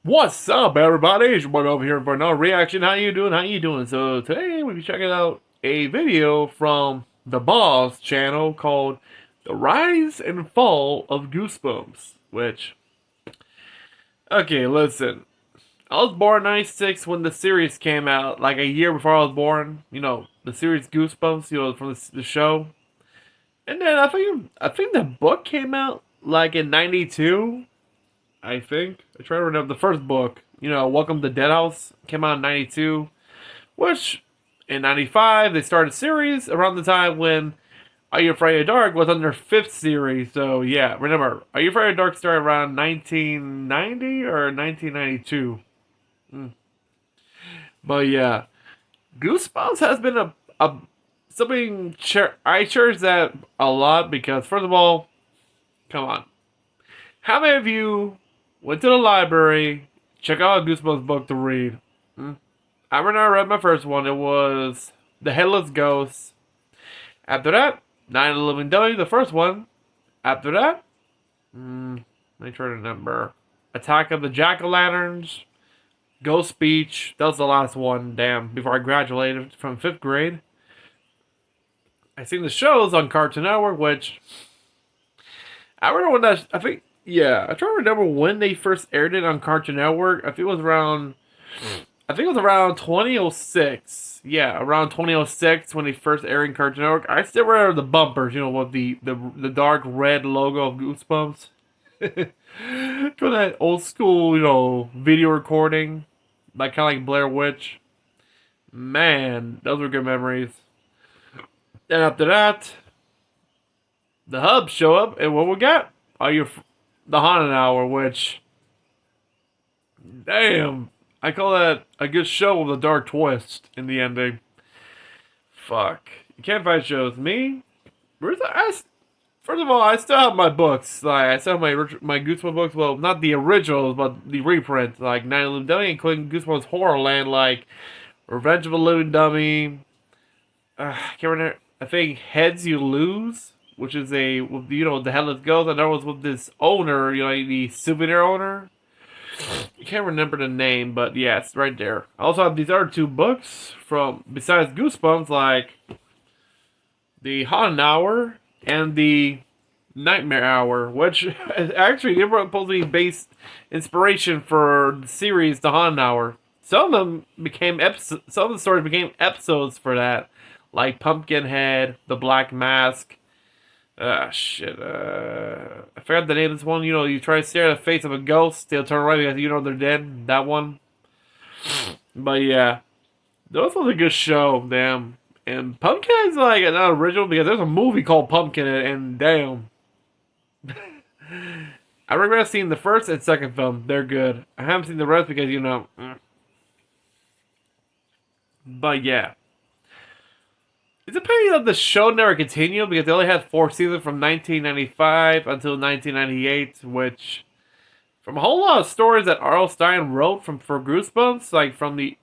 What's up, everybody? It's your boy over here for another reaction. How you doing? How you doing? So today we'll be checking out a video from the Boss channel called "The Rise and Fall of Goosebumps." Which, okay, listen. I was born in '96 when the series came out, like a year before I was born. You know, the series Goosebumps. You know, from the show. And then I think the book came out like in '92. I think. I try to remember the first book. You know, Welcome to Deadhouse came out in '92, which in '95 they started a series around the time when Are You Afraid of the Dark was on their fifth series. So yeah, remember, Are You Afraid of the Dark started around 1990 or 1992. But yeah, Goosebumps has been a something I cherish that a lot because first of all, come on, how many of you went to the library, check out a Goosebumps book to read? Hmm? I remember I read my first one. It was The Headless Ghost. After that, Night of the Living Dummy, the first one. After that, let me try to remember. Attack of the Jack-O-Lanterns, Ghost Speech. That was the last one, damn, before I graduated from 5th grade. I seen the shows on Cartoon Network, which I remember when that. I think, yeah, I try to remember when they first aired it on Cartoon Network. I think it was around 2006. Yeah, around 2006 when they first aired in Cartoon Network. I still remember the bumpers, you know, with the dark red logo of Goosebumps. From that old school, you know, video recording, like kind of like Blair Witch. Man, those were good memories. And after that, the hubs show up, and what we got? The Haunted Hour, which, damn, I call that a good show with a dark twist in the ending. Fuck, you can't find shows. Me, first of all, I still have my books. Like I still have my Goosebumps books. Well, not the originals, but the reprints, like Night of the Living Dummy, including Goosebumps Horrorland, like Revenge of the Living Dummy. I can't remember. I think Heads You Lose, which is you know, the Headless Ghost. And that was with this owner, you know, the souvenir owner. I can't remember the name, but yeah, it's right there. I also have these other two books from, besides Goosebumps, like the Haunted Hour and the Nightmare Hour, which actually they were supposed to be based inspiration for the series The Haunted Hour. Some of them became episodes. Some of the stories became episodes for that, like Pumpkinhead, The Black Mask. Shit. I forgot the name of this one. You know, you try to stare at the face of a ghost, they'll turn around because you know they're dead. That one. But yeah, that was a good show. Damn. And Pumpkinhead's like an original because there's a movie called Pumpkinhead, and damn. I regret seeing the first and second film. They're good. I haven't seen the rest because, you know. But yeah. It's a pity that the show never continued because they only had 4 seasons from 1995 until 1998, which, from a whole lot of stories that R.L. Stein wrote for Goosebumps, like from the,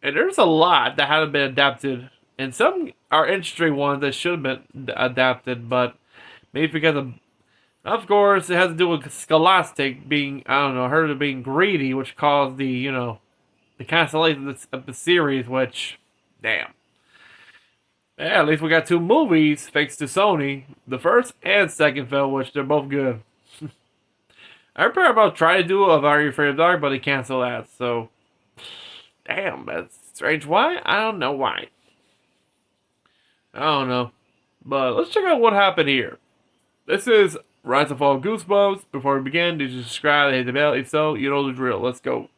and there's a lot that haven't been adapted, and some are interesting ones that should have been adapted, but maybe because of course, it has to do with Scholastic being, I don't know, her being greedy, which caused the, you know, the cancellation of the series, which, damn. Yeah, at least we got two movies thanks to Sony. The first and second film, which they're both good. I remember about trying to do a Are You Afraid of the Dark, but they canceled that. So, damn, that's strange. Why? I don't know why. I don't know. But let's check out what happened here. This is Rise and Fall of Goosebumps. Before we begin, did you subscribe? Hit the bell. If so, you know the drill. Let's go.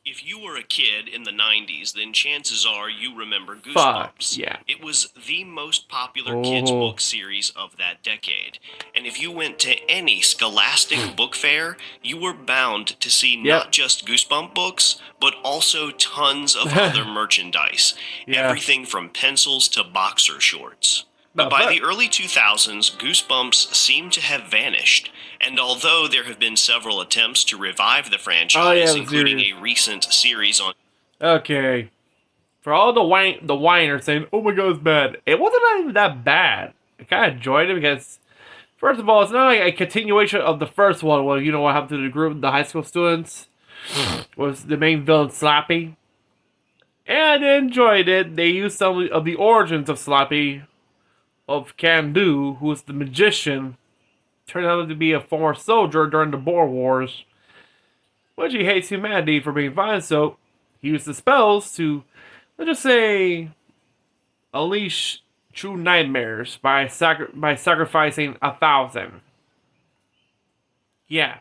If you were a kid in the 90s, then chances are you remember Fuck, Goosebumps. yeah. It was the most popular kids' Oh, book series of that decade. And if you went to any Scholastic book fair, you were bound to see yep. not just Goosebump books, but also tons of other merchandise. Yeah. Everything from pencils to boxer shorts. The But by fuck? the early 2000s, Goosebumps seemed to have vanished, and although there have been several attempts to revive the franchise, the including series. a recent series on Okay. For all the whiners saying, "Oh my god, it's bad," it wasn't even that bad. I kind of enjoyed it because, first of all, it's not like a continuation of the first one. Where you know what happened to the group, the high school students. was the main villain Slappy. And I enjoyed it. They used some of the origins of Slappy, of Kandu, who was the magician, turned out to be a former soldier during the Boer Wars, which he hates humanity for being violent, so he used the spells to, let's just say, unleash true nightmares by sacrificing 1,000. Yeah.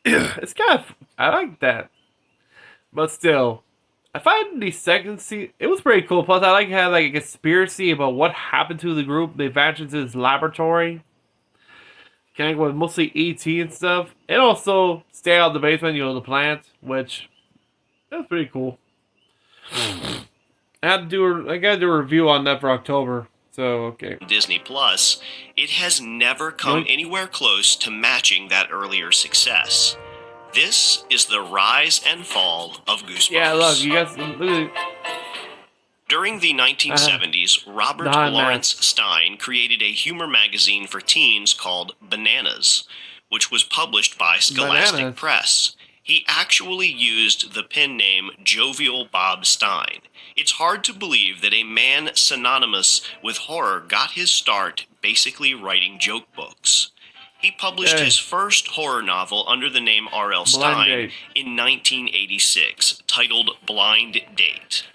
It's kind of, I like that. But still, I find the second season, it was pretty cool. Plus, I like how like a conspiracy about what happened to the group. They vanished into this laboratory, kind of with mostly ET and stuff, and also stay out of the basement, the plant, which that's pretty cool. I gotta do a review on that for October. So okay. Disney Plus, it has never come anywhere close to matching that earlier success. This is the rise and fall of Goosebumps. Yeah, look, you guys. During the 1970s, Robert Lawrence Stein created a humor magazine for teens called Bananas, which was published by Scholastic Press. He actually used the pen name Jovial Bob Stein. It's hard to believe that a man synonymous with horror got his start basically writing joke books. He published his first horror novel under the name R.L. Stein in 1986, titled Blind Date.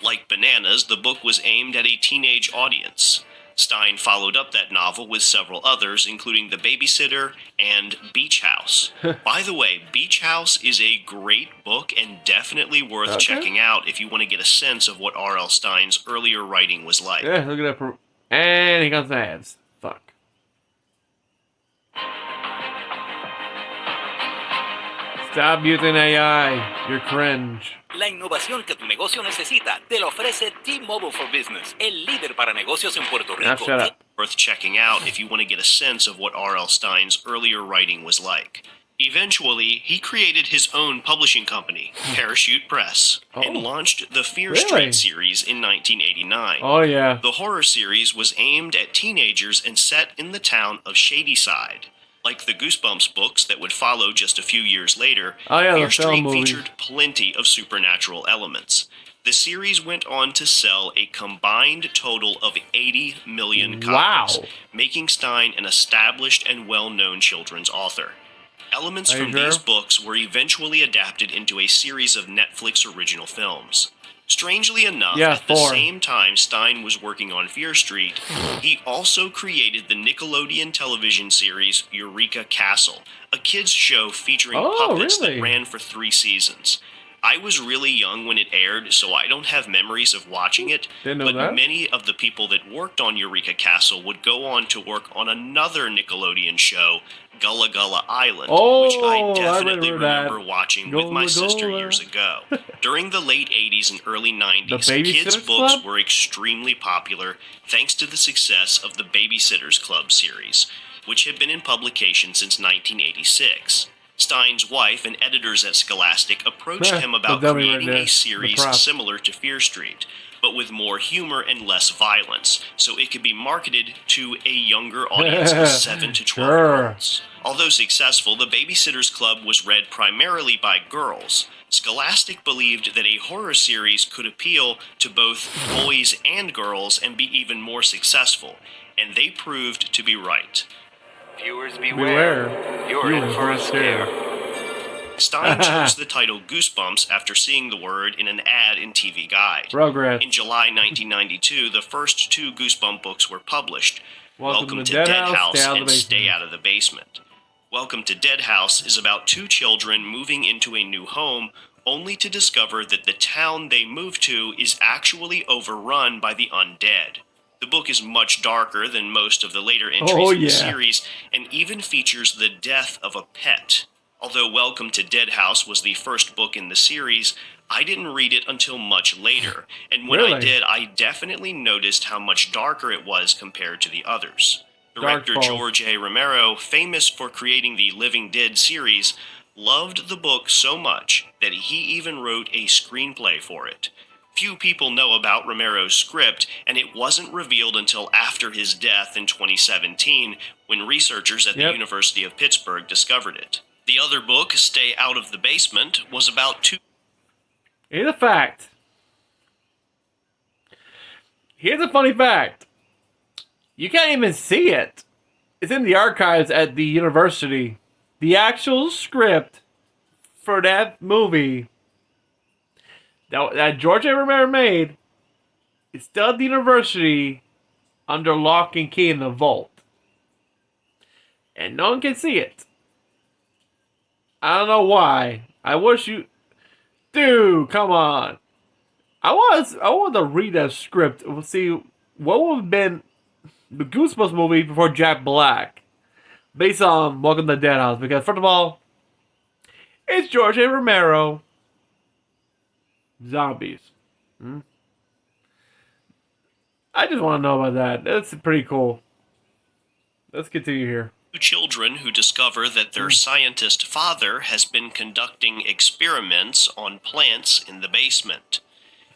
Like Bananas, the book was aimed at a teenage audience. Stein followed up that novel with several others, including The Babysitter and Beach House. By the way, Beach House is a great book and definitely worth checking out if you want to get a sense of what R.L. Stein's earlier writing was like. Yeah, look at that. And he comes the ads. Fuck. Stop using AI. You're cringe. La innovación que tu negocio necesita te la ofrece T-Mobile for Business, el líder para negocios en Puerto Rico. Now shut up. Worth checking out if you want to get a sense of what R.L. Stein's earlier writing was like. Eventually, he created his own publishing company, Parachute Press, and launched the Fear Street series in 1989. Oh, yeah. The horror series was aimed at teenagers and set in the town of Shadyside. Like the Goosebumps books that would follow just a few years later, Fear Street featured plenty of supernatural elements. The series went on to sell a combined total of 80 million copies, making Stein an established and well-known children's author. Elements from these books were eventually adapted into a series of Netflix original films. Strangely enough, at the same time Stein was working on Fear Street, he also created the Nickelodeon television series Eureka Castle, a kids' show featuring puppets that ran for 3 seasons. I was really young when it aired, so I don't have memories of watching it, but many of the people that worked on Eureka Castle would go on to work on another Nickelodeon show, Gullah Gullah Island, which I definitely remember watching with my sister years ago. During the late 80s and early 90s, kids' books were extremely popular thanks to the success of the Babysitter's Club series, which had been in publication since 1986. Stein's wife and editors at Scholastic approached him about creating a series similar to Fear Street, but with more humor and less violence, so it could be marketed to a younger audience of 7 to 12-year-olds. Although successful, the Babysitter's Club was read primarily by girls. Scholastic believed that a horror series could appeal to both boys and girls and be even more successful, and they proved to be right. Viewers beware. You're in for a scare. Stein chose the title Goosebumps after seeing the word in an ad in TV Guide. In July 1992, the first 2 Goosebump books were published, Welcome to Dead House and Stay Out of the Basement. Welcome to Dead House is about 2 children moving into a new home, only to discover that the town they move to is actually overrun by the undead. The book is much darker than most of the later entries in the series, and even features the death of a pet. Although Welcome to Dead House was the first book in the series, I didn't read it until much later, and when I did, I definitely noticed how much darker it was compared to the others. Director George A. Romero, famous for creating the Living Dead series, loved the book so much that he even wrote a screenplay for it. Few people know about Romero's script, and it wasn't revealed until after his death in 2017, when researchers at the University of Pittsburgh discovered it. The other book, Stay Out of the Basement, was about two... Here's a fact. Here's a funny fact. You can't even see it. It's in the archives at the university. The actual script for that movie that George A. Romero made is still at the university under lock and key in the vault. And no one can see it. I don't know why. I wish you... Dude, come on. I want to read that script. We'll see what would have been the Goosebumps movie before Jack Black. Based on Welcome to the Dead House. Because, first of all, it's George A. Romero. Zombies. I just want to know about that. That's pretty cool. Let's continue here. Children who discover that their scientist father has been conducting experiments on plants in the basement.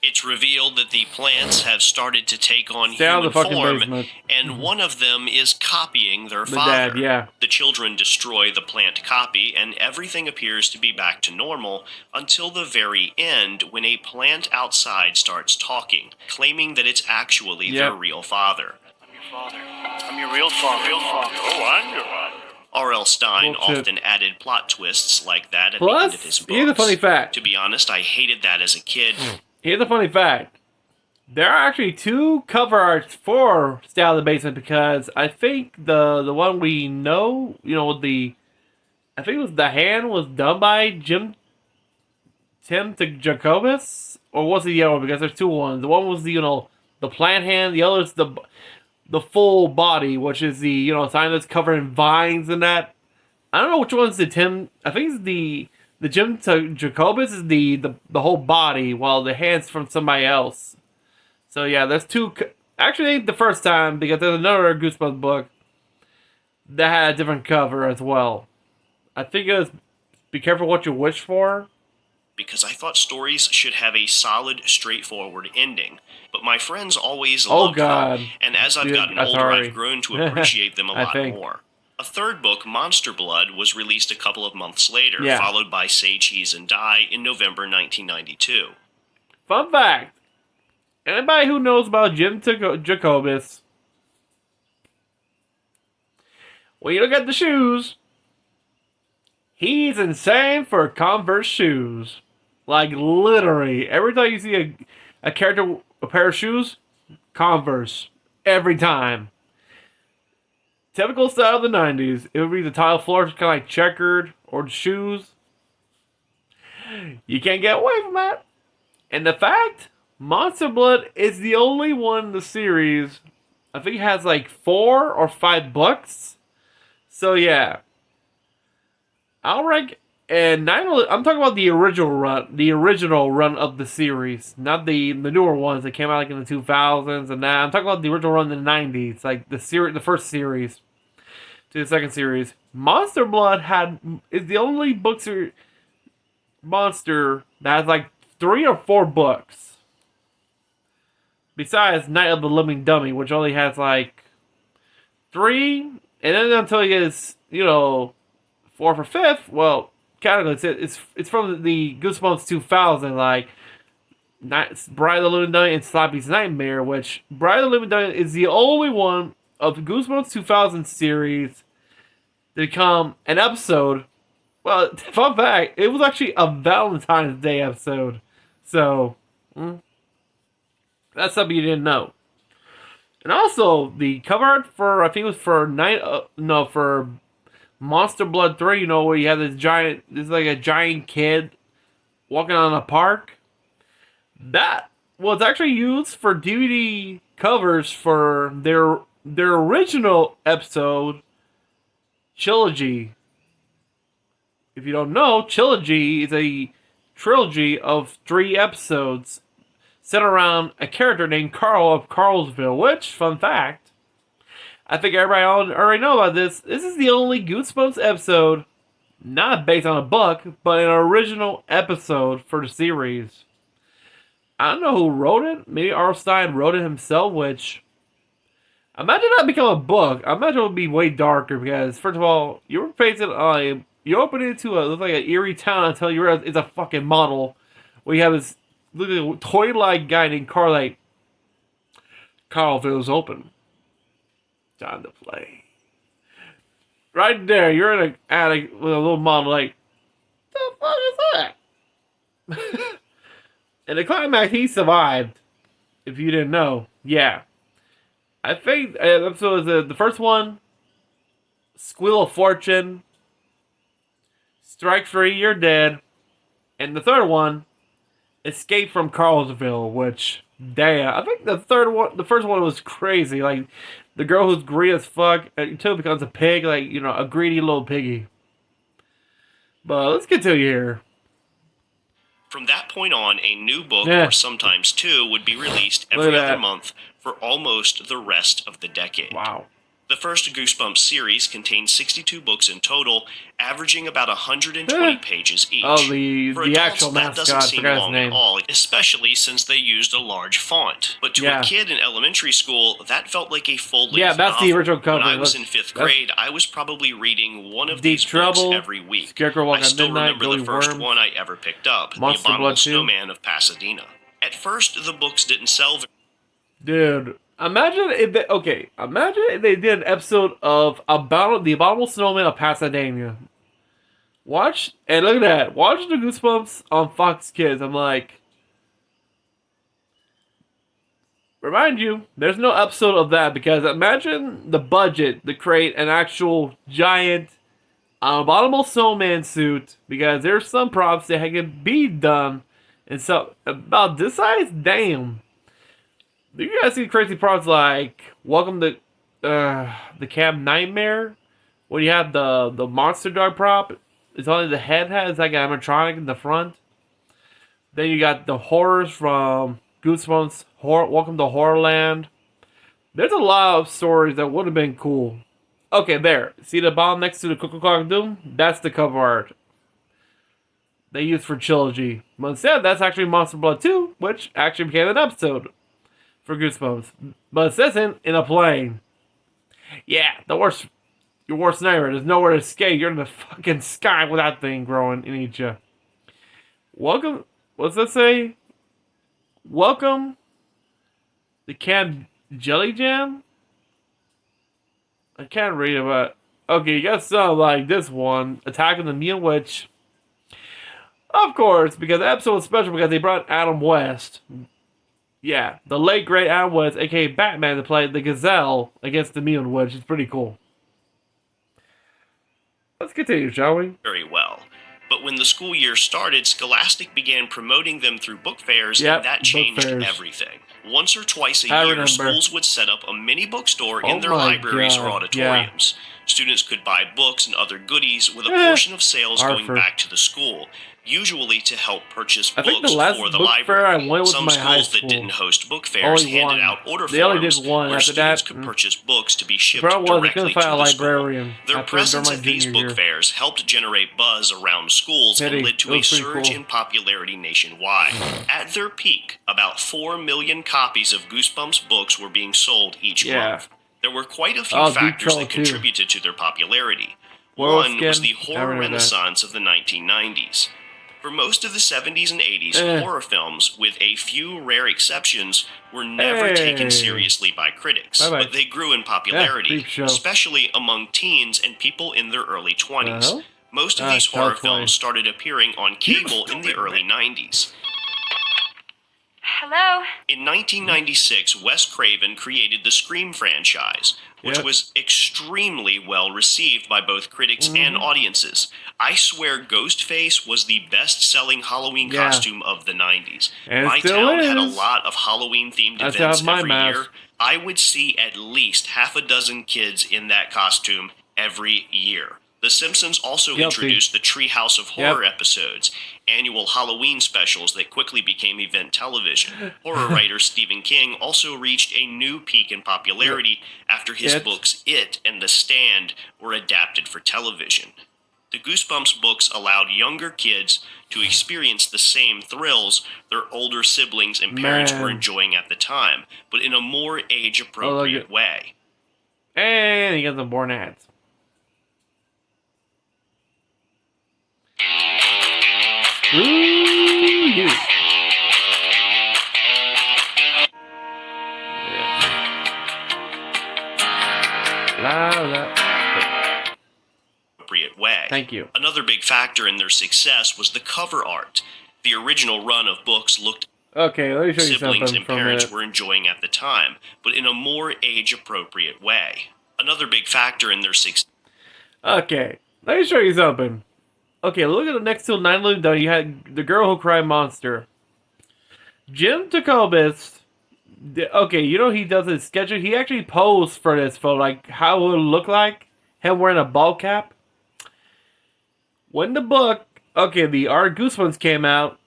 It's revealed that the plants have started to take on human form, and one of them is copying their father. Dad, yeah. The children destroy the plant copy, and everything appears to be back to normal until the very end, when a plant outside starts talking, claiming that it's actually their real father. I'm your father. I'm your real father. Oh, I'm your father. R.L. Stine often added plot twists like that at the end of his books. Here's a funny fact. To be honest, I hated that as a kid. Here's a funny fact. There are actually 2 cover arts for Stay Out of the Basement because I think the one we know, I think it was the hand was done by Tim Jacobus, or was it the other one? Because there's 2 ones. The one was the plant hand. The other is the full body, which is the sign that's covered in vines and that. I don't know which one's the Tim. I think it's the Jim Jacobus is the whole body, while the hand's from somebody else. So yeah, there's 2. Actually, ain't the first time, because there's another Goosebumps book that had a different cover as well. I think it was Be Careful What You Wish For. Because I thought stories should have a solid, straightforward ending. But my friends always loved them, and as I've gotten older, I've grown to appreciate them a lot more. A third book, Monster Blood, was released a couple of months later, followed by Say Cheese and Die in November 1992. Fun fact. Anybody who knows about Jim Jacobus, when you look at the shoes, he's insane for Converse shoes. Like, literally. Every time you see a character, a pair of shoes, Converse. Every time. Typical style of the 90s. It would be the tile floors kind of like checkered, or the shoes. You can't get away from that. And the fact, Monster Blood is the only one in the series. I think it has like 4 or 5 books. So yeah. I'll rank, and I'm talking about the original run of the series, not the newer ones that came out like in the 2000s and that. I'm talking about the original run in the 90s, like the first series to the second series. Monster Blood is the only book series monster that has like 3 or 4 books. Besides Night of the Living Dummy, which only has like 3, and then until he gets, 4th or 5th, well, kind of it's from the Goosebumps 2000, like Bride of the Living Dummy and Slappy's Nightmare, which Bride of the Living Dummy is the only one of the Goosebumps 2000 series to become an episode. Well, fun fact, it was actually a Valentine's Day episode. So, that's something you didn't know. And also, the cover art for, I think it was for for Monster Blood 3, where you have this like a giant kid walking on a park. That was actually used for DVD covers for their original episode, Trilogy. If you don't know, Trilogy is a trilogy of 3 episodes set around a character named Carl of Carlsville, which, fun fact, I think everybody already know about this. This is the only Goosebumps episode not based on a book, but an original episode for the series. I don't know who wrote it. Maybe R. Stine wrote it himself, which, imagine that become a book. I imagine it would be way darker because, first of all, you were based on You open it to looks like an eerie town until you realize it's a fucking model. We have this little toy-like guy named Carl. Like, Carlville's open. Time to play. Right there, you're in an attic with a little model. Like, the fuck is that? And the climax, he survived. If you didn't know, yeah. I think so. The first one, Squeal of Fortune, Strike 3, You're Dead, and the third one, Escape from Carlsville. Which, damn, I think the first one was crazy. Like, the girl who's greedy as fuck until it becomes a pig, like, you know, a greedy little piggy. But let's continue here. From that point on, a new book, or sometimes two, would be released every other month for almost the rest of the decade. Wow. The first Goosebumps series contained 62 books in total, averaging about 120 pages each. Oh, For the adults, actual that mascot, doesn't seem forgot his long name. at all, especially since they used a large font. But to a kid in elementary school, that felt like a full-length novel. That's the original cover. When I was in 5th grade, I was probably reading one of these Trouble, books every week. Scarecrow Walk I still at Midnight, remember the first Worms, one I ever picked up, Monster The Abominable Blood 2. Snowman of Pasadena. At first, the books didn't sell Dude, imagine if they did an episode of about the Abominable Snowman of Pasadena. Watch, and look at that. Watch the Goosebumps on Fox Kids. I'm like, remind you, there's no episode of that because imagine the budget to create an actual giant Abominable Snowman suit because there's some props that can be done. And so, about this size, damn. Do you guys see crazy props like Welcome to the Camp Nightmare? Where you have the monster dog prop. It's only the head has like an animatronic in the front. Then you got the horrors from Goosebumps, Welcome to Horrorland. There's a lot of stories that would have been cool. Okay, there. See the bomb next to the Coca-Cola Doom? That's the cover art they used for Trilogy. But instead, that's actually Monster Blood 2, which actually became an episode for Goosebumps. But it says in a plane. Yeah, your worst nightmare. There's nowhere to escape. You're in the fucking sky with that thing growing in each you. Welcome, what's that say? Welcome to Camp Jelly Jam? I can't read it, but okay, you got something like this one. Attack of the Mutant Witch. Of course, because the episode was special because they brought Adam West. Yeah, the late great Adam West, aka Batman, to play the Gazelle against the Mutant Witch. It's pretty cool. Let's continue, shall we? very well. But when the school year started, Scholastic began promoting them through book fairs, and that changed everything. Once or twice a year, schools would set up a mini bookstore in their libraries or auditoriums. Students could buy books and other goodies with a portion of sales going back to the school, usually to help purchase books for the library. Some schools that didn't host book fairs handed out order forms where students could purchase books to be shipped directly to the school. Their presence at these book fairs helped generate buzz around schools and led to a surge in popularity nationwide. At their peak, about 4 million copies of Goosebumps books were being sold each month. There were quite a few factors that contributed to their popularity. One was the horror renaissance of the 1990s. For most of the 70s and 80s, horror films, with a few rare exceptions, were never taken seriously by critics, but they grew in popularity, especially among teens and people in their early 20s. Most of these horror films started appearing on cable in the early 90s. Hello? In 1996, Wes Craven created the Scream franchise, which was extremely well received by both critics and audiences. I swear Ghostface was the best-selling Halloween costume of the 90s. My town had a lot of Halloween-themed events every year. I would see at least half a dozen kids in that costume every year. The Simpsons also introduced the Treehouse of Horror episodes, annual Halloween specials that quickly became event television. Horror writer Stephen King also reached a new peak in popularity after his books It and The Stand were adapted for television. The Goosebumps books allowed younger kids to experience the same thrills their older siblings and parents were enjoying at the time, but in a more age-appropriate way. And you got the born ads. Screw you. Appropriate way. Thank you. Another big factor in their success was the cover art. The original run of books looked Okay, let me show you siblings something and for a parents minute. were enjoying at the time, but in a more age-appropriate way. Another big factor in their success. Okay, let me show you something. Okay, look at the next to 9 Living Down. You had The Girl Who Cried Monster. Jim Jacobus. Okay, you know he does his sketches. He actually posed for this photo, like how it would look like him wearing a ball cap. When the book, the Art Goosebumps came out,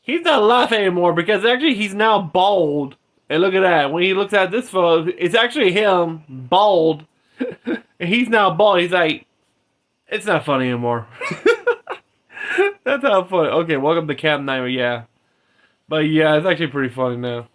he's not laughing anymore because actually he's now bald. And look at that. When he looks at this photo, it's actually him, bald. And he's now bald. He's like, it's not funny anymore. That's how funny. Okay, welcome to Camp 9, yeah. But yeah, it's actually pretty funny now.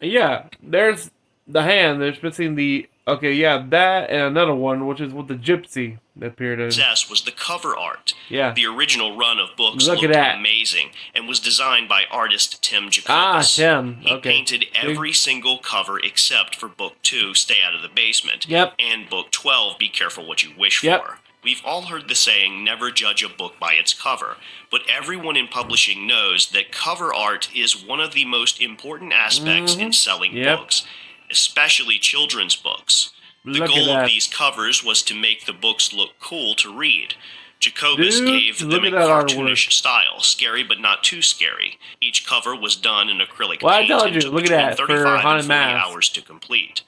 And yeah, there's the hand. There's missing the... Okay, yeah, that and another one, which is with the gypsy that appeared in. Success was the cover art. Yeah. The original run of books Look at looked that. amazing and was designed by artist Tim Jacobus. Ah, Tim. He Okay. painted every single cover except for book 2, Stay Out of the Basement. Yep. And book 12, Be Careful What You Wish Yep. For. We've all heard the saying, never judge a book by its cover, but everyone in publishing knows that cover art is one of the most important aspects in selling Yep. books, especially children's books. The Look at goal that. of these covers was to make the books look cool to read. Jacobus Dude, gave look them a at that cartoonish artwork. style, scary but not too scary. Each cover was done in acrylic Well, I paint told and you, took look at between that, for 35 Haunted and 40 Mask. hours to complete.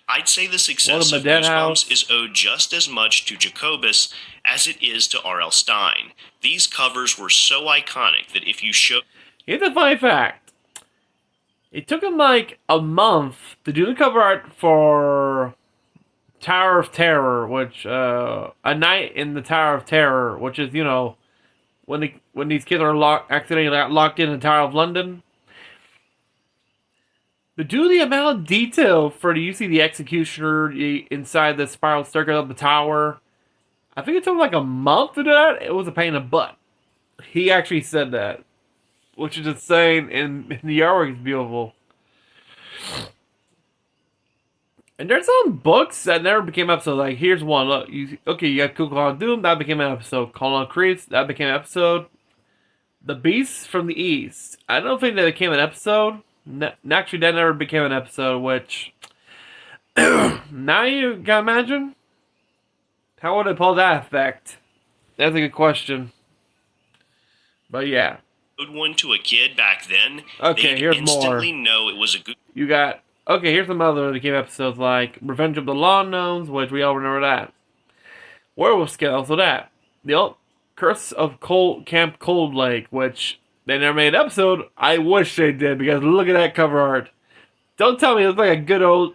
I'd say the success Welcome of to Dead Goosebumps House. is owed just as much to Jacobus as it is to R.L. Stine. These covers were so iconic that if you showed... Here's a funny fact. It took him like a month to do the cover art for Tower of Terror, which A Night in the Tower of Terror, which is, you know, when these kids are accidentally locked in the Tower of London. To do the amount of detail for you see the executioner inside the spiral staircase of the tower, I think it took like a month to do that. It was a pain in the butt. He actually said that, which is insane, and the artwork is beautiful. And there's some books that never became episodes. Like, here's one. Look, you got Cool Call of Doom, that became an episode. Call on Creeps, that became an episode. The Beasts from the East. I don't think that became an episode. Actually, that never became an episode, which... now you can imagine? How would I pull that effect? That's a good question. But yeah. one to a kid back then, Okay, they'd here's instantly more. know it was a good... You got... Okay, here's some other game episodes like Revenge of the Lawn Gnomes, which we all remember that. Werewolf Scale, also that. The old Curse of Camp Cold Lake, which they never made an episode. I wish they did, because look at that cover art. Don't tell me it's like a good old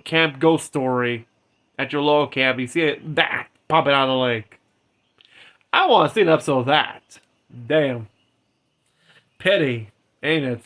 camp ghost story at your local camp. You see it that popping out of the lake. I want to see an episode of that. Damn. Pity, ain't it?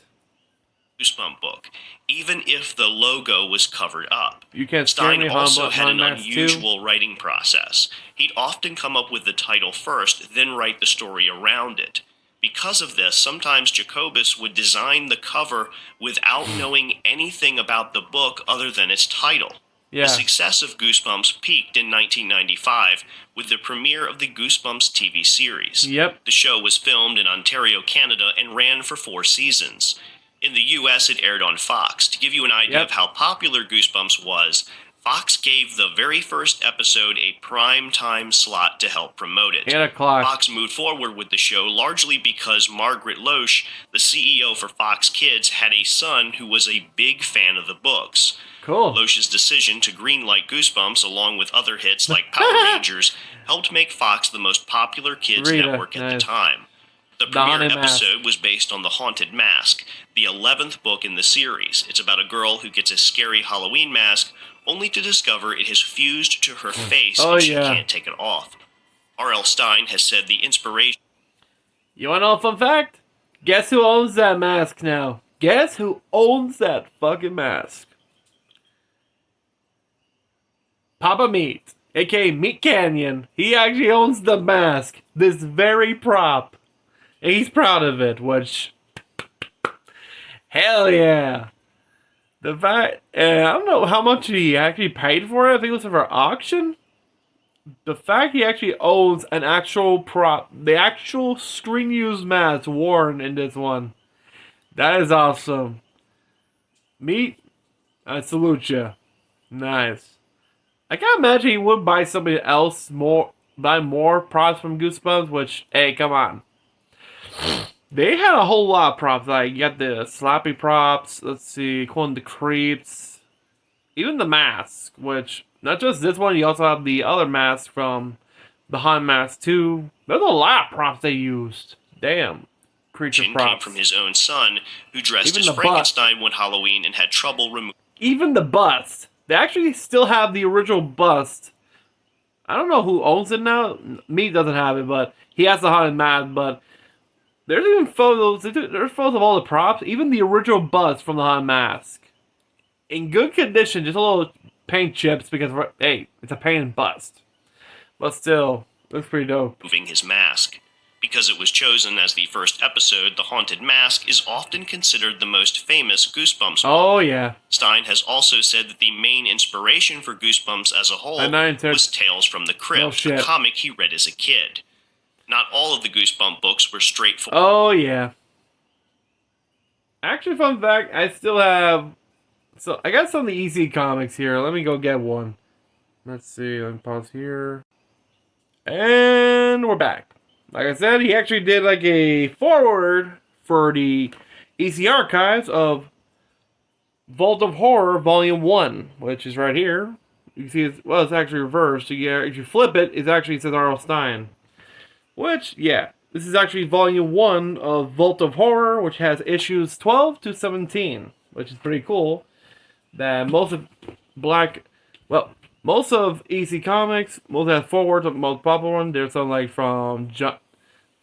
Goosebump book, even if the logo was covered up. You can't scare Stine me, also had an Mask 2. unusual writing process. He'd often come up with the title first, then write the story around it. Because of this, sometimes Jacobus would design the cover without knowing anything about the book other than its title. Yeah. The success of Goosebumps peaked in 1995 with the premiere of the Goosebumps TV series. Yep. The show was filmed in Ontario, Canada, and ran for 4 seasons. In the U.S., it aired on Fox. To give you an idea Yep. of how popular Goosebumps was, Fox gave the very first episode a prime time slot to help promote it. 8 o'clock. Fox moved forward with the show largely because Margaret Loesch, the CEO for Fox Kids, had a son who was a big fan of the books. Cool. Loesch's decision to greenlight Goosebumps, along with other hits like Power Rangers, helped make Fox the most popular kids Rita, network at nice. the time. The The premiere Haunted Mask. episode was based on The Haunted Mask, the 11th book in the series. It's about a girl who gets a scary Halloween mask, only to discover it has fused to her face Oh, and she yeah. can't take it off. R.L. Stine has said the inspiration... You want to know a fun fact? Guess who owns that mask now? Guess who owns that fucking mask? Papa Meat. aka Meat Canyon, he actually owns the mask. This very prop. And he's proud of it, which... Hell yeah! The fact... I don't know how much he actually paid for it. I think it was for auction. The fact he actually owns an actual prop, the actual screen-used mask worn in this one. That is awesome. Meat, I salute you. Nice. I can't imagine he would buy somebody else buy more props from Goosebumps, which, hey, come on. They had a whole lot of props, like, you got the Slappy props, let's see, Quinn the Creeps, even the mask, which, not just this one, you also have the other mask from the Haunted Mask 2. There's a lot of props they used. Damn. Creature props. Came from his own son, who dressed as Frankenstein one Halloween and had trouble removing... Even the bust. They actually still have the original bust. I don't know who owns it now. Meat doesn't have it, but he has the Haunted Mask, but there's even photos. There's photos of all the props, even the original bust from the Haunted Mask. In good condition, just a little paint chips because, hey, it's a paint bust. But still, looks pretty dope. Moving his mask. Because it was chosen as the first episode, The Haunted Mask is often considered the most famous Goosebumps book. Oh, yeah. Stein has also said that the main inspiration for Goosebumps as a whole was Tales from the Crypt, a comic he read as a kid. Not all of the Goosebump books were straightforward. Oh, yeah. Actually, fun fact, I still have... So, I got some of the EC comics here. Let me go get one. Let's see, let me pause here. And we're back. Like I said, he actually did like a foreword for the EC archives of Vault of Horror Volume 1, which is right here. You can see it's, well, it's actually reversed. So yeah, if you flip it, it actually says R.L. Stein. Which, yeah, this is actually Volume 1 of Vault of Horror, which has issues 12 to 17, which is pretty cool. That most of most of EC Comics, most have forewords of the most popular one. There's some like from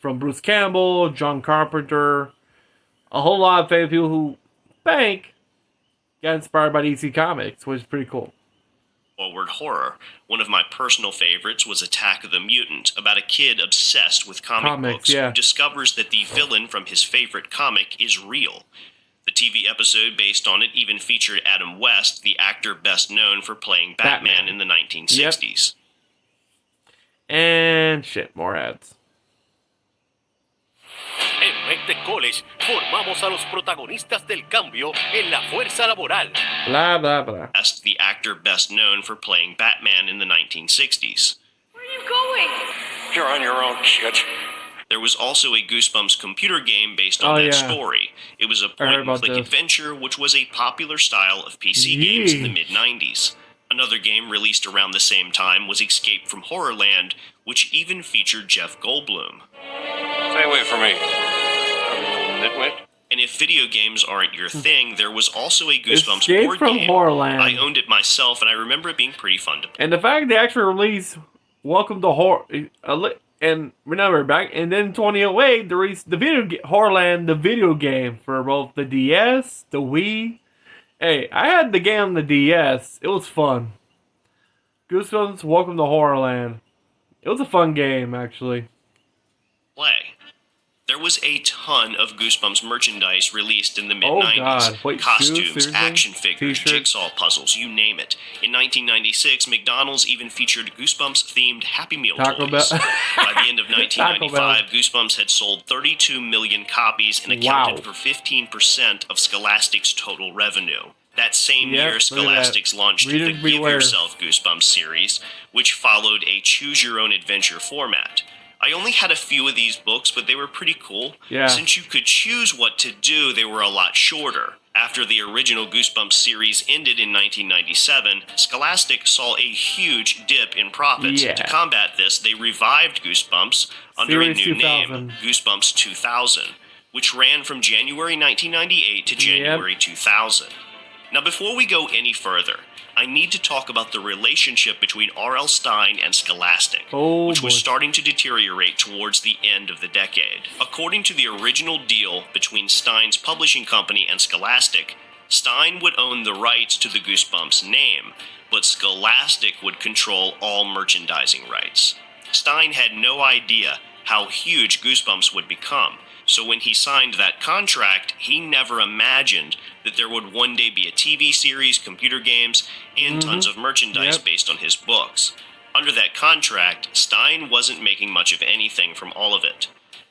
Bruce Campbell, John Carpenter, a whole lot of famous people who got inspired by EC Comics, which is pretty cool. Forward horror. One of my personal favorites was Attack of the Mutant, about a kid obsessed with comic books who discovers that the villain from his favorite comic is real. The TV episode based on it even featured Adam West, the actor best known for playing Batman in the 1960s. Yep. And shit, more ads. En Rectech College formamos a los protagonistas del cambio en la fuerza laboral. Blah, blah, blah. West, the actor best known for playing Batman in the 1960s. Where are you going? You're on your own, kid. There was also a Goosebumps computer game based on that story. It was a point-and-click adventure, which was a popular style of PC games in the mid-90s. Another game released around the same time was Escape from Horrorland, which even featured Jeff Goldblum. Stay away from me, nitwit. And if video games aren't your thing, there was also a Goosebumps Escape board from game. Horrorland. I owned it myself, and I remember it being pretty fun to play. And the fact they actually released Welcome to Horror... And remember, back and then 2008, there is the Horrorland, the video game for both the DS, the Wii. Hey, I had the game on the DS. It was fun. Goosebumps, Welcome to Horrorland. It was a fun game, actually. Play. There was a ton of Goosebumps merchandise released in the mid-90s. Wait, costumes, action figures, jigsaw puzzles, you name it. In 1996, McDonald's even featured Goosebumps-themed Happy Meal toys. By the end of 1995, Goosebumps had sold 32 million copies and accounted for 15% of Scholastic's total revenue. That same year, Scholastic launched the Give Yourself Goosebumps series, which followed a choose-your-own-adventure format. I only had a few of these books, but they were pretty cool. Since you could choose what to do, they were a lot shorter. After the original Goosebumps series ended in 1997, Scholastic saw a huge dip in profits. To combat this, they revived Goosebumps under a new name, Goosebumps 2000, which ran from January 1998 to January 2000. Now, before we go any further, I need to talk about the relationship between R.L. Stein and Scholastic, which was starting to deteriorate towards the end of the decade. According to the original deal between Stein's publishing company and Scholastic, Stein would own the rights to the Goosebumps name, but Scholastic would control all merchandising rights. Stein had no idea how huge Goosebumps would become, so when he signed that contract, he never imagined that there would one day be a TV series, computer games, and tons of merchandise based on his books. Under that contract, Stein wasn't making much of anything from all of it.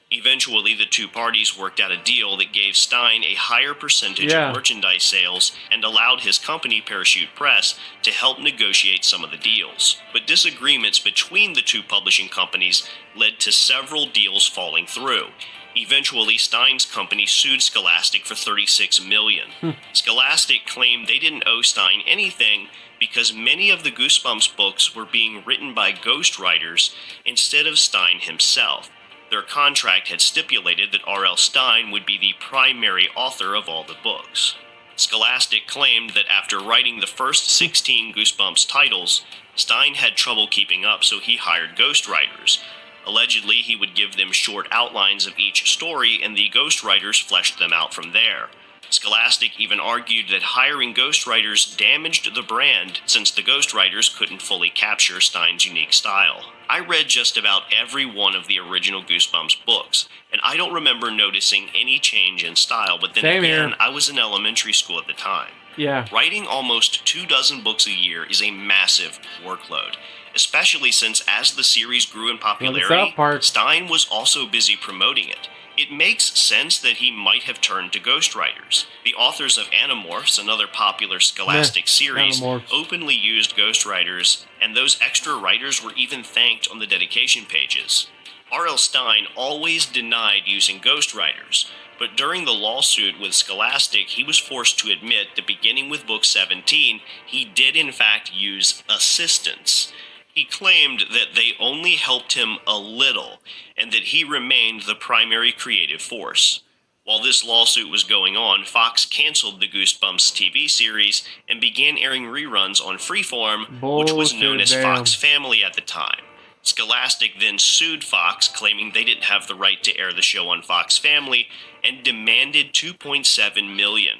Eventually, the two parties worked out a deal that gave Stein a higher percentage of merchandise sales and allowed his company, Parachute Press, to help negotiate some of the deals. But disagreements between the two publishing companies led to several deals falling through. Eventually, Stein's company sued Scholastic for $36 million. Scholastic claimed they didn't owe Stein anything because many of the Goosebumps books were being written by ghostwriters instead of Stein himself. Their contract had stipulated that R.L. Stein would be the primary author of all the books. Scholastic claimed that after writing the first 16 Goosebumps titles, Stein had trouble keeping up, so he hired ghostwriters. Allegedly, he would give them short outlines of each story, and the ghostwriters fleshed them out from there. Scholastic even argued that hiring ghostwriters damaged the brand since the ghostwriters couldn't fully capture Stein's unique style. I read just about every one of the original Goosebumps books, and I don't remember noticing any change in style, but then again, I was in elementary school at the time. Writing almost 24 books a year is a massive workload, especially since as the series grew in popularity, Stein was also busy promoting it. It makes sense that he might have turned to ghostwriters. The authors of Animorphs, another popular Scholastic series, openly used ghostwriters, and those extra writers were even thanked on the dedication pages. R.L. Stein always denied using ghostwriters, but during the lawsuit with Scholastic, he was forced to admit that beginning with book 17, he did in fact use assistants. He claimed that they only helped him a little, and that he remained the primary creative force. While this lawsuit was going on, Fox canceled the Goosebumps TV series and began airing reruns on Freeform, which was known as Fox Family at the time. Scholastic then sued Fox, claiming they didn't have the right to air the show on Fox Family, and demanded $2.7 million.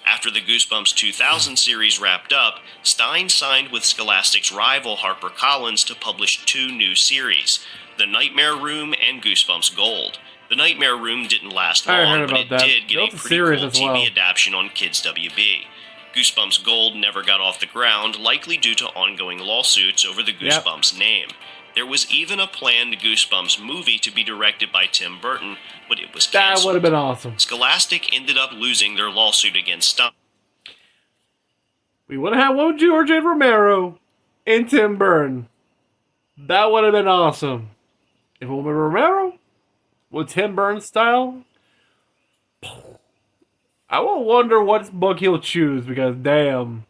After the Goosebumps 2000 series wrapped up, Stein signed with Scholastic's rival HarperCollins to publish two new series, The Nightmare Room and Goosebumps Gold. The Nightmare Room didn't last long, but it did get a pretty cool TV adaptation on Kids WB. Goosebumps Gold never got off the ground, likely due to ongoing lawsuits over the Goosebumps name. There was even a planned Goosebumps movie to be directed by Tim Burton, but it was canceled. That would have been awesome. Scholastic ended up losing their lawsuit against Stein. We would have had one with George A. Romero and Tim Burton. That would have been awesome. If it was Romero with Tim Burton style, I will wonder what book he'll choose, because damn,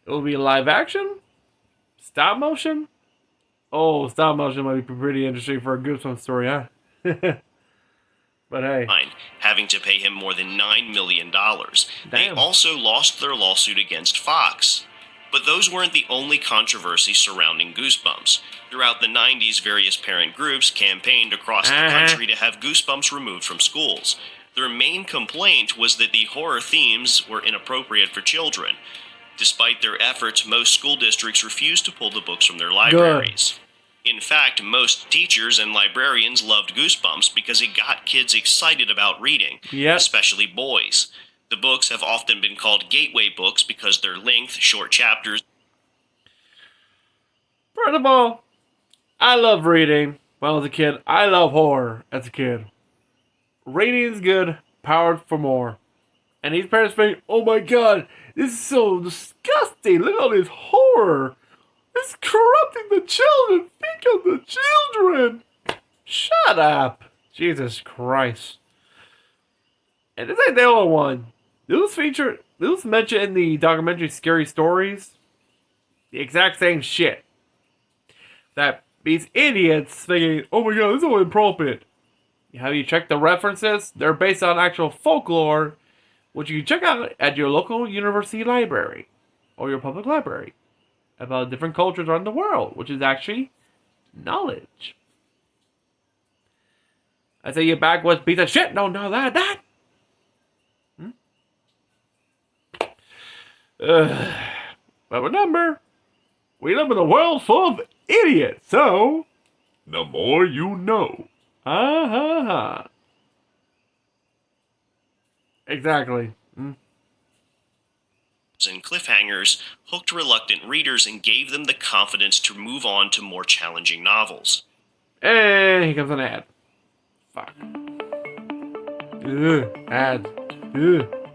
it will be live action, stop motion. Oh, stop motion might be pretty interesting for a Goosebumps story, huh? But hey. Having to pay him more than $9 million. They also lost their lawsuit against Fox. But those weren't the only controversies surrounding Goosebumps. Throughout the 90s, various parent groups campaigned across the country to have Goosebumps removed from schools. Their main complaint was that the horror themes were inappropriate for children. Despite their efforts, most school districts refused to pull the books from their libraries. In fact, most teachers and librarians loved Goosebumps because it got kids excited about reading, especially boys. The books have often been called gateway books because their length, short chapters. First of all, I love reading when I was a kid. I love horror as a kid. Reading is good, powered for more. And these parents think, oh my god, this is so disgusting. Look at all this horror. It's corrupting the children. Think of the children. Shut up. Jesus Christ. And this ain't the only one. This was mentioned in the documentary Scary Stories. The exact same shit. That these idiots thinking, oh my god, this is all inappropriate. Have you checked the references? They're based on actual folklore, which you can check out at your local university library or your public library about different cultures around the world, which is actually knowledge. I say you backwoods piece of shit. No, that. But remember, We live in a world full of idiots, so the more you know. Ah. Exactly. And cliffhangers hooked reluctant readers and gave them the confidence to move on to more challenging novels. And here comes an ad. Fuck. Ads.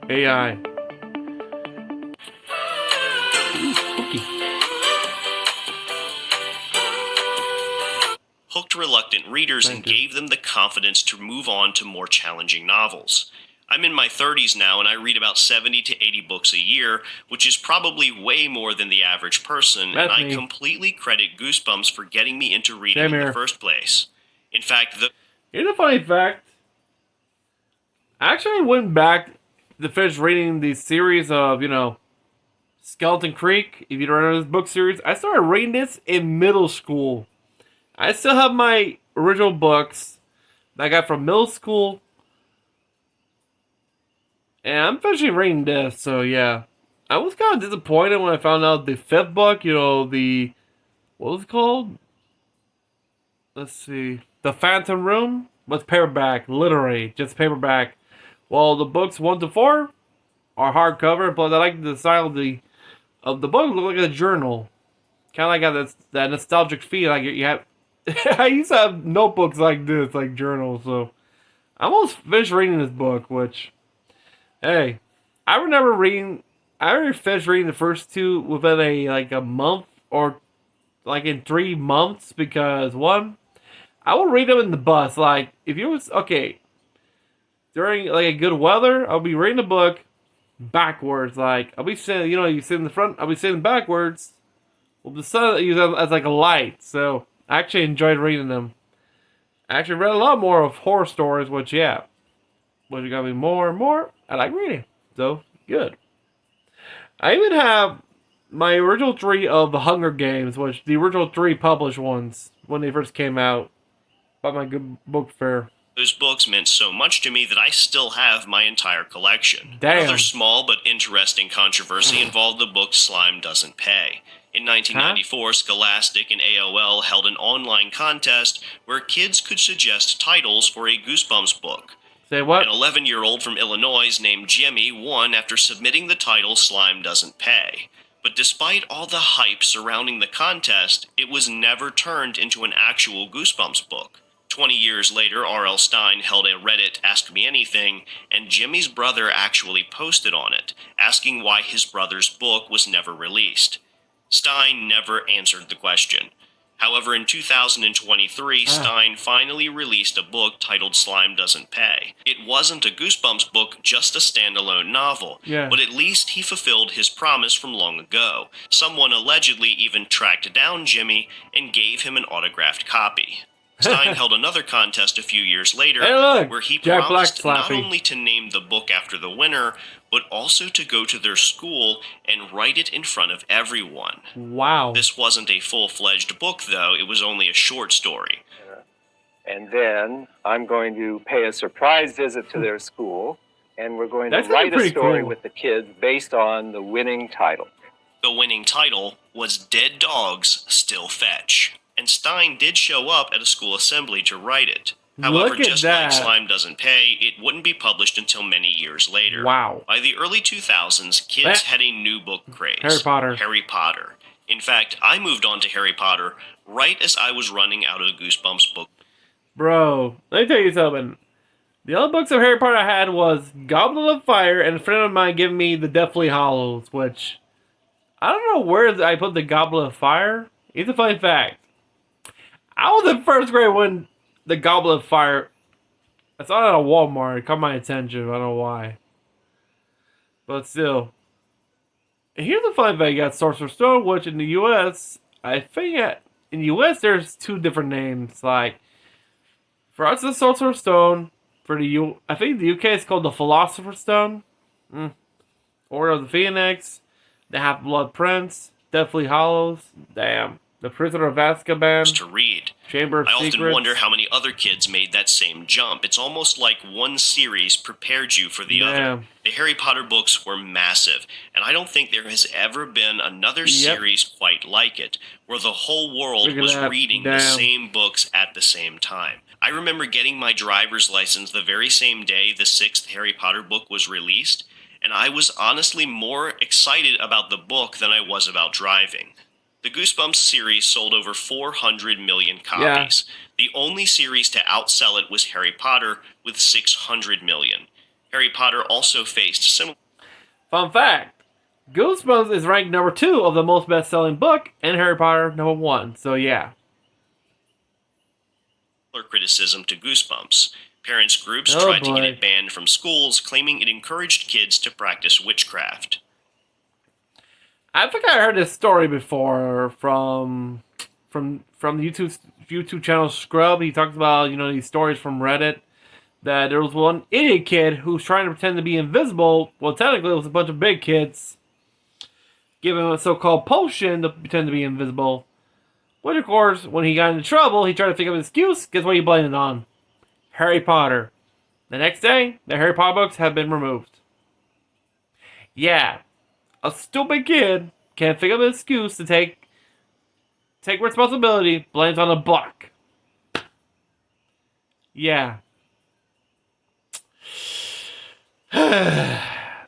AI. Spooky. Hooked reluctant readers and gave them the confidence to move on to more challenging novels. I'm in my 30s now and I read about 70 to 80 books a year, which is probably way more than the average person, and I completely credit Goosebumps for getting me into reading in the first place. In fact, here's a funny fact. I actually went back to finish reading the series of, Skeleton Creek. If you don't remember this book series, I started reading this in middle school. I still have my original books that I got from middle school. And I'm finishing reading this, so yeah. I was kind of disappointed when I found out the fifth book, what was it called? Let's see. The Phantom Room was paperback, literally, just paperback. Well, the books 1 to 4 are hardcover, but I like the style of the book, look like a journal. Kind of like got that nostalgic feel, like you have. I used to have notebooks like this, like journals, so I almost finished reading this book, which, hey, I already finished reading the first two within a month or like in 3 months because one, I will read them in the bus. Like if you was during like a good weather, I'll be reading the book backwards. Like I'll be sitting, you sit in the front, I'll be sitting backwards. Well, the sun uses as like a light, so I actually enjoyed reading them. I actually read a lot more of horror stories, which got me more and more. I like reading, so good. I even have my original 3 of the Hunger Games, which the original 3 published ones when they first came out by my good book fair. Those books meant so much to me that I still have my entire collection. Damn. Another small but interesting controversy involved the book Slime Doesn't Pay. In 1994, Scholastic and AOL held an online contest where kids could suggest titles for a Goosebumps book. Say what? An 11-year-old from Illinois named Jimmy won after submitting the title Slime Doesn't Pay. But despite all the hype surrounding the contest, it was never turned into an actual Goosebumps book. 20 years later, R.L. Stine held a Reddit Ask Me Anything, and Jimmy's brother actually posted on it, asking why his brother's book was never released. Stine never answered the question. However, in 2023, Stine finally released a book titled Slime Doesn't Pay. It wasn't a Goosebumps book, just a standalone novel, but at least he fulfilled his promise from long ago. Someone allegedly even tracked down Jimmy and gave him an autographed copy. Stine held another contest a few years later where he promised not only to name the book after the winner, but also to go to their school and write it in front of everyone. Wow. This wasn't a full-fledged book, though. It was only a short story. And then I'm going to pay a surprise visit to their school, and we're going to write a story with the kids based on the winning title. The winning title was Dead Dogs Still Fetch. And Stine did show up at a school assembly to write it. However, just like Slime Doesn't Pay, it wouldn't be published until many years later. Wow. By the early 2000s, kids had a new book craze. Harry Potter. In fact, I moved on to Harry Potter right as I was running out of the Goosebumps book. Bro, let me tell you something. The other books of Harry Potter I had was Goblet of Fire, and a friend of mine gave me the Deathly Hallows, which I don't know where I put the Goblet of Fire. It's a funny fact. I was in first grade when the Goblet of Fire, I saw it at a Walmart. It caught my attention. I don't know why. But still. And here's the fun fact. You got Sorcerer's Stone, which in the U.S., I think in the U.S. there's 2 different names. Like, for us it's Sorcerer's Stone. I think the U.K. it's called the Philosopher's Stone. Order of the Phoenix. The Half-Blood Prince. Deathly Hallows. Damn. The Prisoner of Azkaban. To read. Chamber of Secrets. I often wonder how many other kids made that same jump. It's almost like one series prepared you for the other. The Harry Potter books were massive, and I don't think there has ever been another series quite like it, where the whole world was reading the same books at the same time. I remember getting my driver's license the very same day the 6th Harry Potter book was released, and I was honestly more excited about the book than I was about driving. The Goosebumps series sold over 400 million copies. The only series to outsell it was Harry Potter with 600 million. Harry Potter also faced similar... Fun fact, Goosebumps is ranked number 2 of the most best-selling book, and Harry Potter number 1, so yeah. Criticism to Goosebumps. Parents groups tried to get it banned from schools, claiming it encouraged kids to practice witchcraft. I think I heard this story before from the YouTube channel Scrub. He talks about, these stories from Reddit, that there was one idiot kid who was trying to pretend to be invisible. Well, technically it was a bunch of big kids giving him a so-called potion to pretend to be invisible. Which, of course, when he got into trouble, he tried to think of an excuse. Guess what he blamed it on? Harry Potter. The next day, the Harry Potter books have been removed. Yeah. A stupid kid can't think of an excuse to take responsibility, blames on a book. Yeah.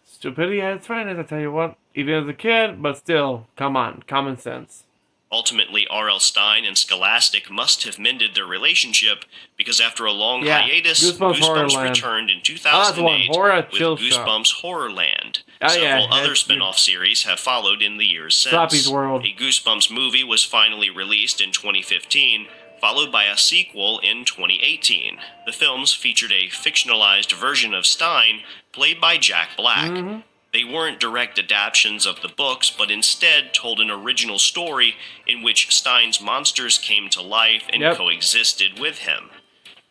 Stupidity at its finest, I tell you what. Even as a kid, but still, come on, common sense. Ultimately, R.L. Stein and Scholastic must have mended their relationship because after a long hiatus, Goosebumps returned in 2008 with Goosebumps Horrorland. Several other spin-off series have followed in the years since. Slappy's World. A Goosebumps movie was finally released in 2015, followed by a sequel in 2018. The films featured a fictionalized version of Stein, played by Jack Black. Mm-hmm. They weren't direct adaptations of the books, but instead told an original story in which Stein's monsters came to life and coexisted with him.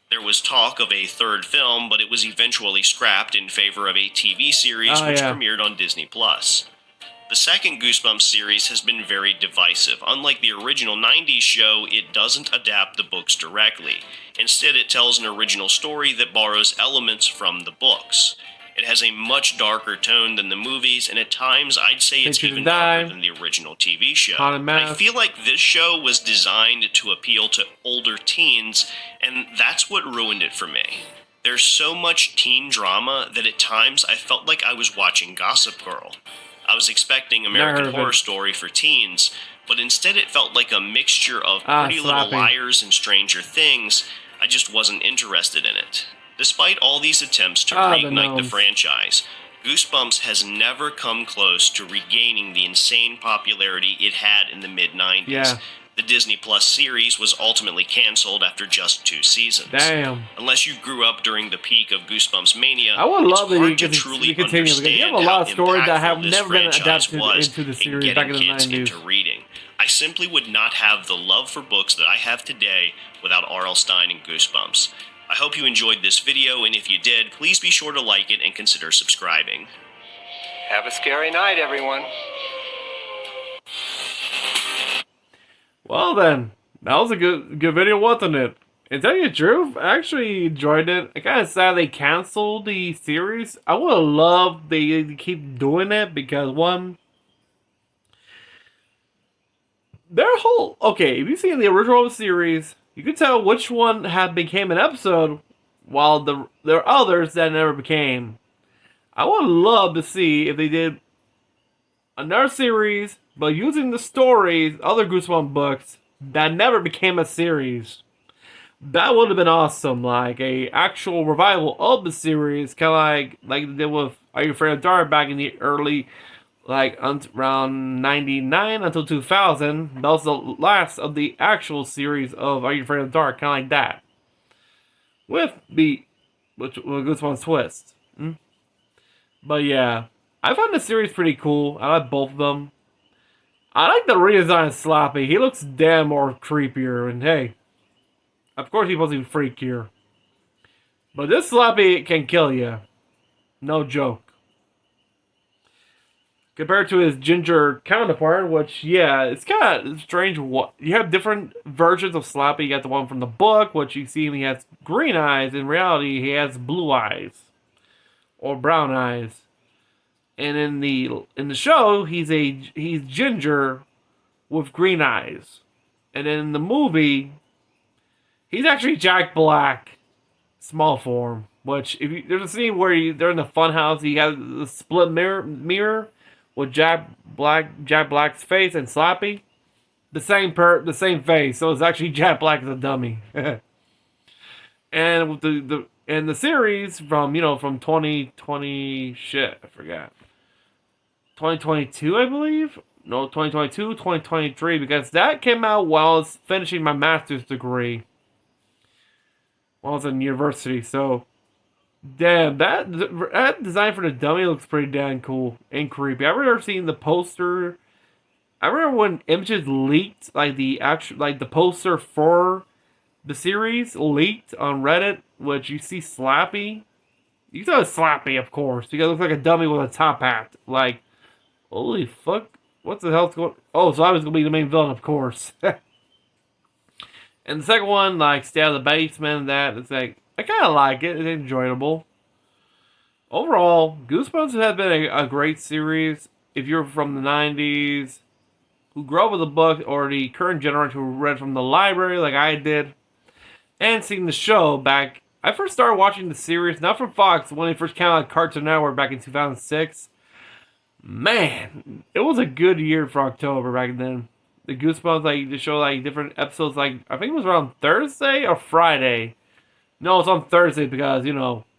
There was talk of a third film, but it was eventually scrapped in favor of a TV series which premiered on Disney+. The second Goosebumps series has been very divisive. Unlike the original 90s show, it doesn't adapt the books directly. Instead, it tells an original story that borrows elements from the books. It has a much darker tone than the movies, and at times I'd say it's even darker than the original TV show. I feel like this show was designed to appeal to older teens, and that's what ruined it for me. There's so much teen drama that at times I felt like I was watching Gossip Girl. I was expecting American Horror Story for teens, but instead it felt like a mixture of Pretty Little Liars and Stranger Things. I just wasn't interested in it. Despite all these attempts to reignite the franchise, Goosebumps has never come close to regaining the insane popularity it had in the mid-90s. Yeah. The Disney Plus series was ultimately canceled after just 2 seasons. Damn. Unless you grew up during the peak of Goosebumps mania, I would love it's hard to truly continue because you have a lot of stories that have never been adapted into the series back in the 90s. Into reading. I simply would not have the love for books that I have today without R.L. Stein and Goosebumps. I hope you enjoyed this video, and if you did, please be sure to like it and consider subscribing. Have a scary night, everyone. Well then, that was a good video, wasn't it? And tell you the truth, I actually enjoyed it. I kind of sad they canceled the series. I would have loved they keep doing it because if you've seen the original series, you could tell which one had became an episode, while there are others that never became. I would love to see if they did another series, but using the stories, other Goosebumps books, that never became a series. That would have been awesome, like a actual revival of the series, kind of like they did with Are You Afraid of the Dark back in the early, around 99 until 2000. That was the last of the actual series of Are You Afraid of the Dark, kind of like that. With Goosebumps twist. But yeah, I found the series pretty cool. I like both of them. I like the redesign of Slappy. He looks damn more creepier, and hey, of course he's supposed to be freakier. But this Slappy can kill you. No joke. compared to his ginger counterpart, which, yeah, it's kind of strange. What you have different versions of Slappy. You got the one from the book, which you see he has green eyes. In reality, he has blue eyes or brown eyes. And in the show, he's ginger with green eyes. And in the movie, he's actually Jack Black, small form. Which there's a scene where they're in the funhouse. He has the split mirror with Jack Black's face and Slappy, the same face. So it's actually Jack Black as a dummy. And with the series from 2020 shit, I forgot. 2022, I believe. No, 2022, 2023, because that came out while I was finishing my master's degree while I was in university. So, damn, that design for the dummy looks pretty damn cool and creepy. I remember seeing the poster. I remember when images leaked, like the poster for the series leaked on Reddit, which you see Slappy. You saw Slappy, of course, because it looks like a dummy with a top hat. Like, holy fuck, what the hell's going? Oh, so I was gonna be the main villain, of course. And the second one, like, stay out of the basement. It's like I kind of like it. It's enjoyable. Overall, Goosebumps has been a great series. If you're from the 90s, who grew up with the book, or the current generation who read from the library like I did, and seen the show back. I first started watching the series, not from Fox, when it first came out on Cartoon Network back in 2006. Man, it was a good year for October back then. The Goosebumps, like, the show, like, different episodes, like, I think it was around Thursday or Friday. No, it's on Thursday because,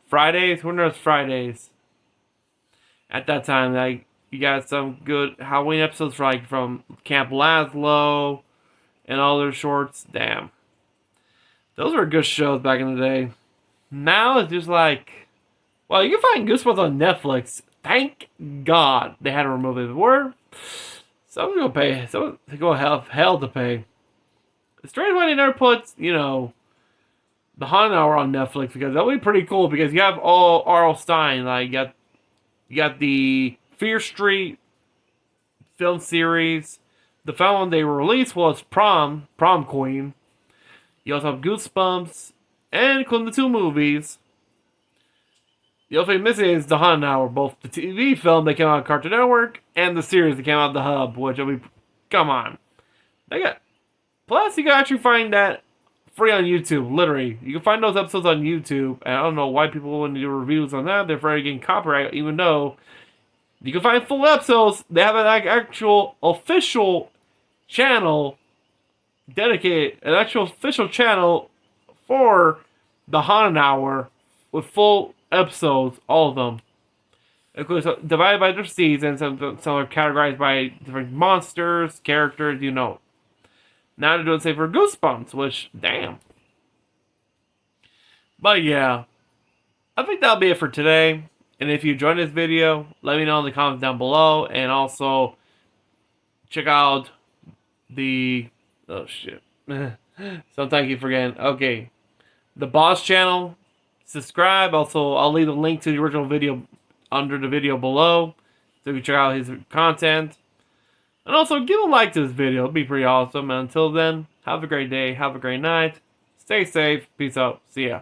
Fridays, who knows Fridays? At that time, like, you got some good Halloween episodes from Camp Lazlo and all their shorts. Damn. Those were good shows back in the day. Now it's just like, well, you can find Goosebumps on Netflix. Thank God they had to remove it. Where someone's gonna pay. Someone's gonna have hell to pay. It's strange why they never put, the Haunted Hour on Netflix, because that would be pretty cool. Because you have all R.L. Stine, like you got the Fear Street film series. The final one they released was Prom Queen. You also have Goosebumps, and including the two movies. The only thing missing is the Haunted Hour, both the TV film that came out on Cartoon Network and the series that came out on the Hub, which will be, come on. Plus, you can actually find that free on YouTube, literally. You can find those episodes on YouTube, and I don't know why people wouldn't do reviews on that. They're afraid of getting copyright, even though you can find full episodes. They have an actual official channel dedicated, an actual official channel for the Haunted Hour with full episodes, all of them. Of course, divided by their seasons, some are categorized by different monsters, characters, Now they're doing the same for Goosebumps, which, damn. But yeah, I think that'll be it for today. And if you enjoyed this video, let me know in the comments down below. And also, check out the... Oh, shit. Sometimes you forget. Okay. The Boss channel. Subscribe. Also, I'll leave a link to the original video under the video below, so you can check out his content. And also, give a like to this video. It'll be pretty awesome. And until then, have a great day. Have a great night. Stay safe. Peace out. See ya.